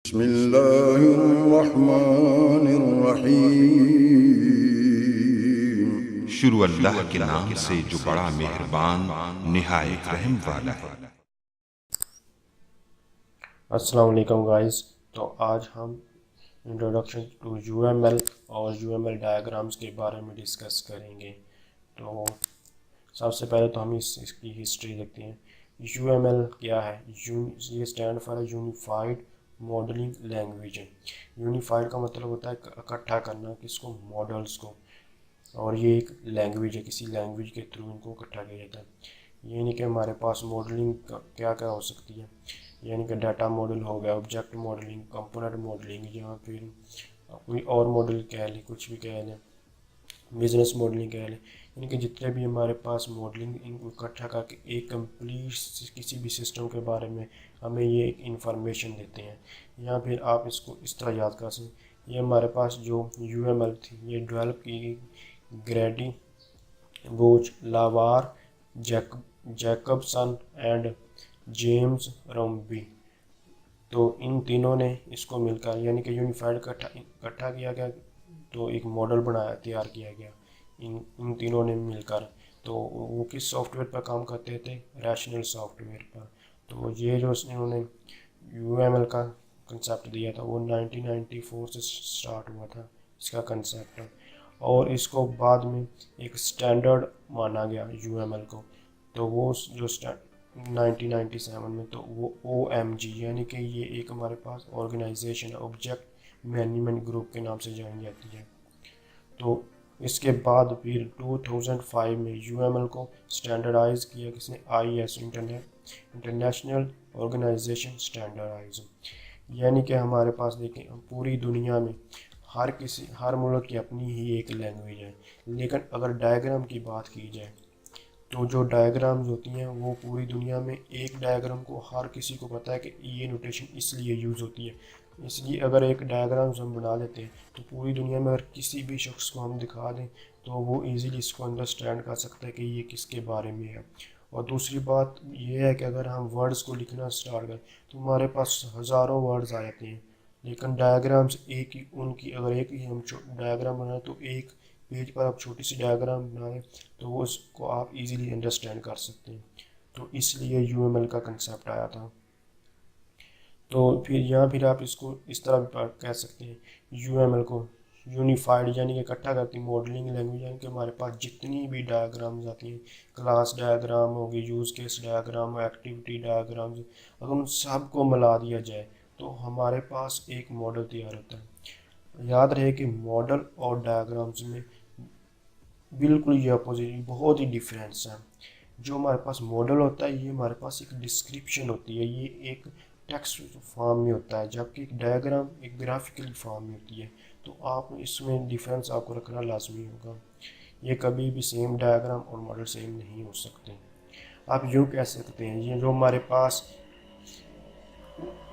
बिस्मिल्लाहिर्रहमानिर्रहीम। शुरू अल्लाह के नाम से जो बड़ा मेहरबान निहायत रहम वाला है। अस्सलाम वालेकुम गाइस। तो आज हम इंट्रोडक्शन टू यूएमएल और यूएमएल डायग्राम्स के बारे में डिस्कस करेंगे। तो सबसे पहले तो हम इसकी हिस्ट्री देखते हैं। यूएमएल क्या है? ये stand for unified modelling language है। यूनिफाइड का मतलब होता है इकट्ठा करना किसको? मॉडल्स को। और ये एक लैंग्वेज है, किसी लैंग्वेज के थ्रू इनको इकट्ठा किया जाता है। ये नहीं कि हमारे पास मॉडलिंग क्या क्या हो सकती है, यानी कि डाटा मॉडल हो गया, ऑब्जेक्ट मॉडलिंग, कंपोनेंट मॉडलिंग, या फिर कोई और मॉडल कह लें, कुछ भी कह लें, बिजनेस मॉडलिंग कह लें। यानी कि जितने भी हमारे पास मॉडलिंग, इनको इकट्ठा करके एक कंप्लीट किसी भी सिस्टम के बारे में हमें ये एक इंफॉर्मेशन देते हैं। या फिर आप इसको इस तरह याद कर सकते, ये हमारे पास जो यूएमएल थी ये डेवलप की गई ग्रेडी बोच लावार जैकबसन एंड जेम्स रम्बी। तो इन तीनों ने इसको मिलकर यानी कि यूनिफाइड इकट्ठा किया गया, तो एक मॉडल बनाया, तैयार किया गया इन तीनों ने मिलकर। तो वो किस सॉफ्टवेयर पर काम करते थे? रैशनल सॉफ्टवेयर पर। तो ये जो इन्होंने यूएमएल का कंसेप्ट दिया था वो 1994 से स्टार्ट हुआ था इसका कंसेप्ट। और इसको बाद में एक स्टैंडर्ड माना गया यूएमएल को। तो वो जो 1997 में, तो वो OMG यानी कि ये एक हमारे पास ऑर्गेनाइजेशन ऑब्जेक्ट मैनेजमेंट ग्रुप के नाम से जानी जाती है। तो इसके बाद फिर 2005 में यूएमएल को स्टैंडर्डाइज किया किसने? IS international organisation standardise. यानी कि हमारे पास देखें पूरी दुनिया में हर मुल्क की अपनी ही एक लैंग्वेज है। लेकिन अगर डायग्राम की बात की जाए तो जो डायग्राम्स होती हैं वो पूरी दुनिया में एक डायग्राम को हर किसी को पता है कि ये नोटेशन इसलिए यूज़ होती है। इसलिए अगर एक डायग्राम्स हम बना लेते हैं तो पूरी दुनिया में अगर किसी भी शख्स को हम दिखा दें तो वो इजीली इसको अंडरस्टैंड कर सकता है कि ये किसके बारे में है। और दूसरी बात ये है कि अगर हम वर्ड्स को लिखना स्टार्ट करें तो हमारे पास हज़ारों वर्ड्स आ जाते हैं। लेकिन डायग्राम्स एक ही उनकी अगर एक ही हम डायग्राम बनाए तो एक पेज पर आप छोटी सी डायग्राम बनाएं तो वो उसको आप इजीली अंडरस्टैंड कर सकते हैं। तो इसलिए यूएमएल का कंसेप्ट आया था। तो फिर आप इसको इस तरह भी कह सकते हैं, यूएमएल को यूनिफाइड यानी कि इकट्ठा करती मॉडलिंग लैंग्वेज, यानी कि हमारे पास जितनी भी डायग्राम्स आती हैं, क्लास डायग्राम होगी, use case diagram, activity diagrams, अगर उन सब को मिला दिया जाए तो हमारे पास एक मॉडल तैयार होता है। याद रहे कि मॉडल और डायग्राम्स में बिल्कुल ये अपोजिट, बहुत ही डिफरेंस है। जो हमारे पास मॉडल होता है ये हमारे पास एक डिस्क्रिप्शन होती है, ये एक टेक्स्ट फॉर्म में होता है, जबकि एक डायग्राम एक ग्राफिकल फॉर्म में होती है। तो आप इसमें डिफरेंस आपको रखना लाजमी होगा। ये कभी भी सेम डायग्राम और मॉडल सेम नहीं हो सकते। आप यूँ कह सकते हैं ये जो हमारे पास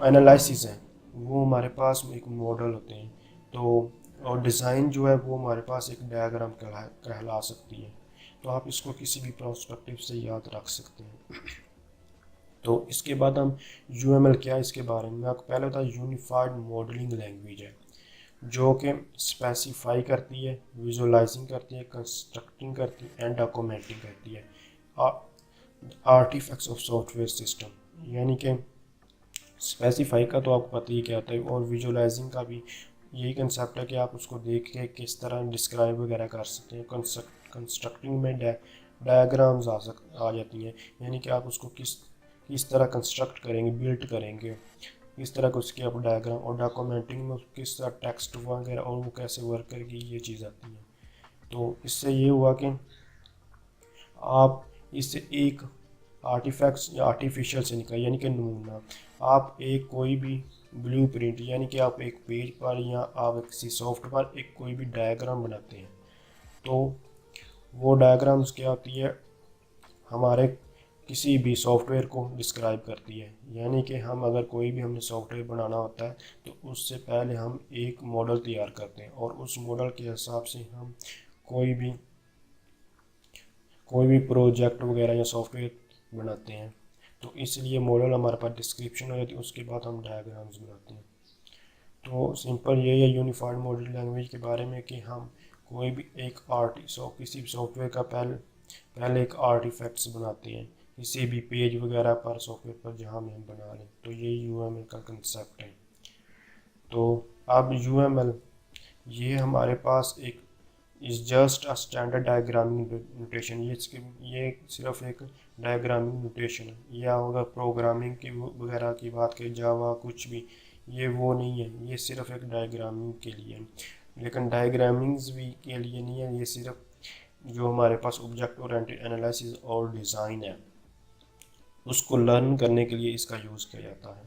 एनालिसिस है वो हमारे पास एक मॉडल होते हैं। तो और डिज़ाइन जो है वो हमारे पास एक डायग्राम कहला सकती है। तो आप इसको किसी भी पर्सपेक्टिव से याद रख सकते हैं। तो इसके बाद हम यूएमएल क्या है इसके बारे में आपको पहले बता, यूनिफाइड मॉडलिंग लैंग्वेज है जो कि स्पेसिफाई करती है, विजुअलाइजिंग करती है, कंस्ट्रक्टिंग करती है एंड डॉक्यूमेंटिंग करती है आर्टिफैक्ट्स ऑफ सॉफ्टवेयर सिस्टम। यानी कि स्पेसिफाई का तो आपको पता ही क्या होता है, और विजुअलाइजिंग का भी यही कंसेप्ट है कि आप उसको देख के किस तरह डिस्क्राइब वगैरह कर सकते हैं। कंस्ट्रक्टिंग में डायग्राम्स आ जाती हैं, यानी कि आप उसको किस तरह कंस्ट्रक्ट करेंगे, बिल्ड करेंगे, किस तरह का उसकी आप डायग्राम, और डॉक्यूमेंटिंग में किस तरह टेक्स्ट वगैरह और वो कैसे वर्क करेगी, ये चीज़ आती है। तो इससे ये हुआ कि आप इससे एक आर्टिफैक्ट्स या आर्टिफिशियल से निकाल यानी कि नमूना, आप एक कोई भी ब्लू प्रिंट यानी कि आप एक पेज पर या आप किसी सॉफ्टवेयर पर एक कोई भी डायग्राम बनाते हैं तो वो डायग्राम्स क्या होती है, हमारे किसी भी सॉफ्टवेयर को डिस्क्राइब करती है। यानी कि हम अगर कोई भी हमने सॉफ्टवेयर बनाना होता है तो उससे पहले हम एक मॉडल तैयार करते हैं और उस मॉडल के हिसाब से हम कोई भी प्रोजेक्ट वगैरह या सॉफ्टवेयर बनाते हैं। तो इसलिए मॉडल हमारे पास डिस्क्रिप्शन हो जाती है, उसके बाद हम डायग्राम्स बनाते हैं। तो सिंपल ये है यूनिफाइड मॉडलिंग लैंग्वेज के बारे में कि हम कोई भी एक किसी भी सॉफ्टवेयर का पहले एक आर्टिफैक्ट्स बनाते हैं किसी भी पेज वगैरह पर सॉफ्टवेयर पर जहाँ में हम बना लें। तो ये यूएमएल का कंसेप्ट है। तो अब यूएमएल ये हमारे पास एक is just a standard diagramming notation. ये सिर्फ एक डायग्रामिंग नोटेशन है। या अगर प्रोग्रामिंग की वगैरह की बात करें जावा कुछ भी, ये वो नहीं है, ये सिर्फ एक डायग्रामिंग के लिए है। लेकिन डायग्रामिंग्स भी के लिए नहीं है, ये सिर्फ जो हमारे पास ऑब्जेक्ट ओरिएंटेड एनालिसिस और डिज़ाइन है उसको लर्न करने के लिए इसका यूज़ किया जाता है।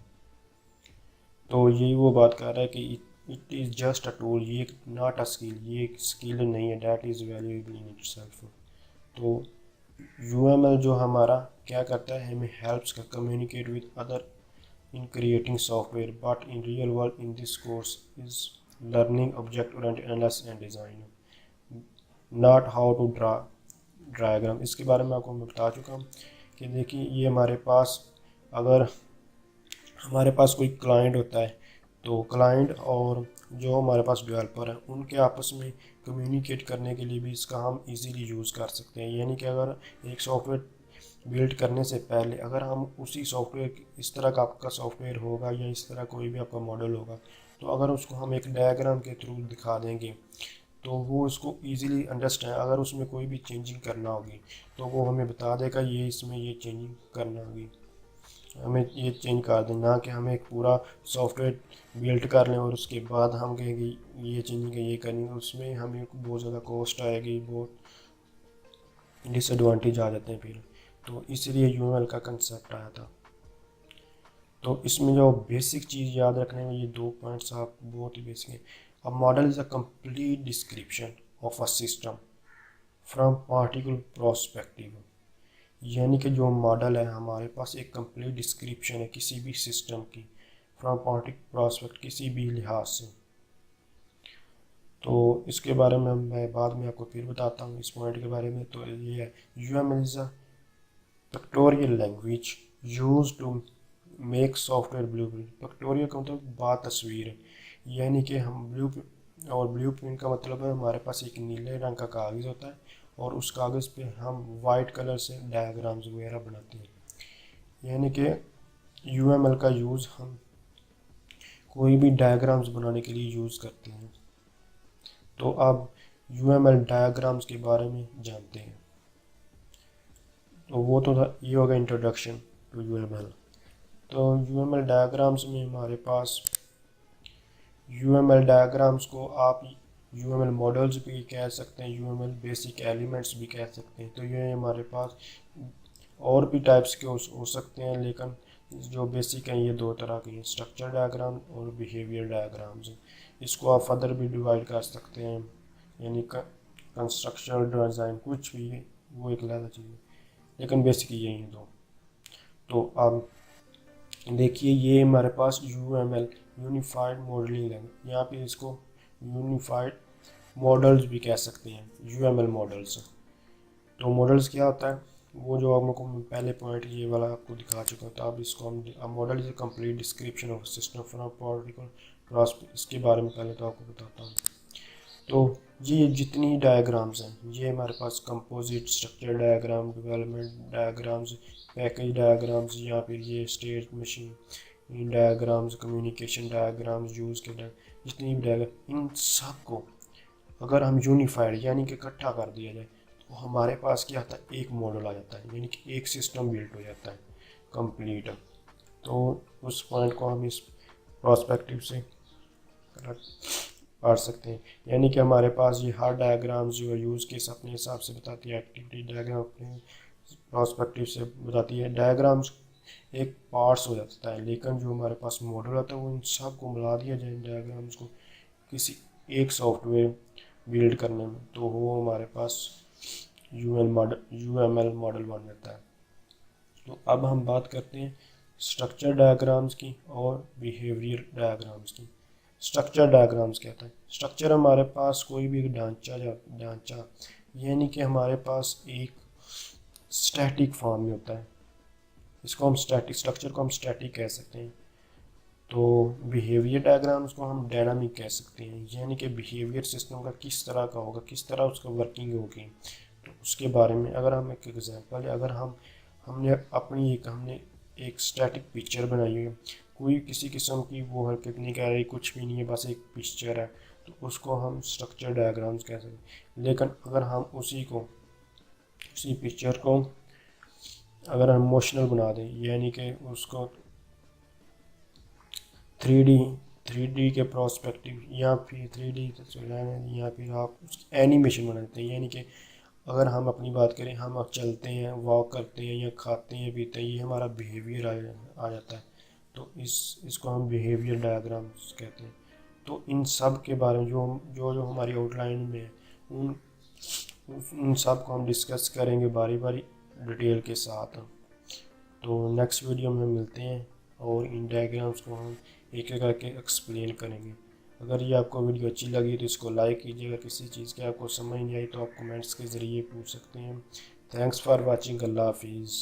तो यही वो बात कर रहा है कि it is just a tool, ये नॉट अ स्किल, ये एक स्किल नहीं है, that is valuable in itself. तो यूएमएल जो हमारा क्या करता है, हमें हेल्प्स का communicate with other in creating software, but in real world in this course is learning object oriented analysis and design, not how to draw diagram. इसके बारे में आपको मैं बता चुका हूँ कि देखिए ये हमारे पास अगर हमारे पास कोई क्लाइंट होता है तो क्लाइंट और जो हमारे पास डेवलपर है उनके आपस में कम्युनिकेट करने के लिए भी इसका हम इजीली यूज़ कर सकते हैं। यानी कि अगर एक सॉफ्टवेयर बिल्ड करने से पहले अगर हम उसी सॉफ्टवेयर इस तरह का आपका सॉफ्टवेयर होगा या इस तरह कोई भी आपका मॉडल होगा तो अगर उसको हम एक डायग्राम के थ्रू दिखा देंगे तो वो उसको इजीली अंडरस्टैंड, अगर उसमें कोई भी चेंजिंग करना होगी तो वो हमें बता देगा ये इसमें ये चेंजिंग करना होगी, हमें ये चेंज कर दें। ना कि हमें एक पूरा सॉफ्टवेयर बिल्ड कर लें और उसके बाद हम कहेंगे ये चेंजिंग ये करेंगे, उसमें हमें बहुत ज़्यादा कॉस्ट आएगी, बहुत डिसएडवांटेज आ जाते हैं फिर। तो इसलिए यूएमएल का कंसेप्ट आया था। तो इसमें जो बेसिक चीज़ याद रखने में ये 2 पॉइंट्स आप बहुत ही बेसिक हैं। A model is a complete description of a system from particular prospective. यानी कि जो मॉडल है हमारे पास एक कंप्लीट डिस्क्रिप्शन है किसी भी सिस्टम की फ्रॉम पार्टिकुलर प्रोस्पेक्ट, किसी भी लिहाज से। तो इसके बारे में मैं बाद में आपको फिर बताता हूँ इस पॉइंट के बारे में। तो ये है UML is a pictorial language use to make software blueprint. Pictorial का मतलब बात तस्वीर है, यानी कि हम ब्लूप्रिंट का मतलब है हमारे पास एक नीले रंग का कागज़ होता है और उस कागज़ पे हम वाइट कलर से डायग्राम्स वगैरह बनाते हैं। यानी कि यूएमएल का यूज़ हम कोई भी डायग्राम्स बनाने के लिए यूज़ करते हैं। तो अब यूएमएल डायग्राम्स के बारे में जानते हैं। तो वो तो था, ये होगा इंट्रोडक्शन टू यूएमएल। तो यूएमएल डायग्राम्स में हमारे पास यूएमएल डायग्राम्स को आप यूएमएल मॉडल्स भी कह सकते हैं, यूएमएल बेसिक एलिमेंट्स भी कह सकते हैं। तो ये हमारे पास और भी टाइप्स के हो सकते हैं, लेकिन जो बेसिक हैं ये 2 तरह के हैं, स्ट्रक्चर डायग्राम और बिहेवियर डायग्राम्स। इसको आप फर्दर भी डिवाइड कर सकते हैं, यानी कंस्ट्रक्शनल डिज़ाइन कुछ भी, वो एक अलग चीज़ है, लेकिन बेसिक यही है 2। तो अब देखिए ये हमारे पास यूएमएल यूनिफाइड मॉडलिंग लैंग्वेज, यहाँ पे इसको यूनिफाइड मॉडल्स भी कह सकते हैं, यूएमएल मॉडल्स। तो मॉडल्स क्या होता है, वो जो आपको पहले पॉइंट ये वाला आपको दिखा चुका था। अब इसको हम model is a complete description of system from particular prospective, इसके बारे में पहले तो आपको बताता हूँ। तो ये जितनी डायग्राम्स हैं ये हमारे पास composite, structure diagram, development diagrams, package diagrams, या फिर ये state machine diagrams, communication diagrams, use के जितनी भी डायग्राम, इन सब को अगर हम यूनिफाइड यानी कि इकट्ठा कर दिया जाए तो हमारे पास क्या आता है, एक मॉडल आ जाता है, यानी कि एक सिस्टम बिल्ड हो जाता है कंप्लीट। तो उस पॉइंट को हम इस प्रोस्पेक्टिव से पढ़ सकते हैं। यानी कि हमारे पास ये हर डायग्राम्स जो यूज़ केस अपने हिसाब से बताती है, एक्टिविटी डायग्राम अपने प्रोस्पेक्टिव से बताती है, डायग्राम्स एक पार्ट्स हो जाता है, लेकिन जो हमारे पास मॉडल आता है वो इन सब को मिला दिया जाए डायग्राम्स को किसी एक सॉफ्टवेयर बिल्ड करने में, तो वो हमारे पास यूएमएल मॉडल बन जाता है। तो अब हम बात करते हैं स्ट्रक्चर डायग्राम्स की और बिहेवियर डायग्राम्स की। स्ट्रक्चर डायग्राम्स क्या होता है, स्ट्रक्चर हमारे पास कोई भी ढांचा यानी कि हमारे पास एक स्टैटिक फॉर्म में होता है, इसको हम स्टैटिक स्ट्रक्चर को हम स्टैटिक कह सकते हैं। तो बिहेवियर डायग्राम्स को हम डायनामिक कह सकते हैं, यानी कि बिहेवियर सिस्टम का किस तरह का होगा, किस तरह उसका वर्किंग होगी। तो उसके बारे में अगर हम एक एग्जांपल, अगर हमने एक स्टैटिक पिक्चर बनाई है, कोई किसी किस्म की वो हरकत नहीं कर रही, कुछ भी नहीं है, बस एक पिक्चर है, तो उसको हम स्ट्रक्चर डायग्राम्स कह सकते हैं। लेकिन अगर हम उसी पिक्चर को अगर हम मोशनल बना दें, यानी कि उसको 3D के प्रोस्पेक्टिव या फिर 3D या फिर आप उसकी एनिमेशन बना देते हैं, यानी कि अगर हम अपनी बात करें, हम अब चलते हैं, वॉक करते हैं या खाते हैं पीते हैं, ये हमारा बिहेवियर आ जाता है। तो इसको हम बिहेवियर डायग्राम्स कहते हैं। तो इन सब के बारे में जो हमारी आउटलाइन में है, उन सब को हम डिस्कस करेंगे बारी बारी डिटेल के साथ। तो नेक्स्ट वीडियो में मिलते हैं और इन डायग्राम्स को हम एक एक करके एक्सप्लेन करेंगे। अगर ये आपको वीडियो अच्छी लगी तो इसको लाइक कीजिएगा। किसी चीज़ की आपको समझ नहीं आई तो आप कमेंट्स के ज़रिए पूछ सकते हैं। Thanks for watching. अल्लाह हाफिज़।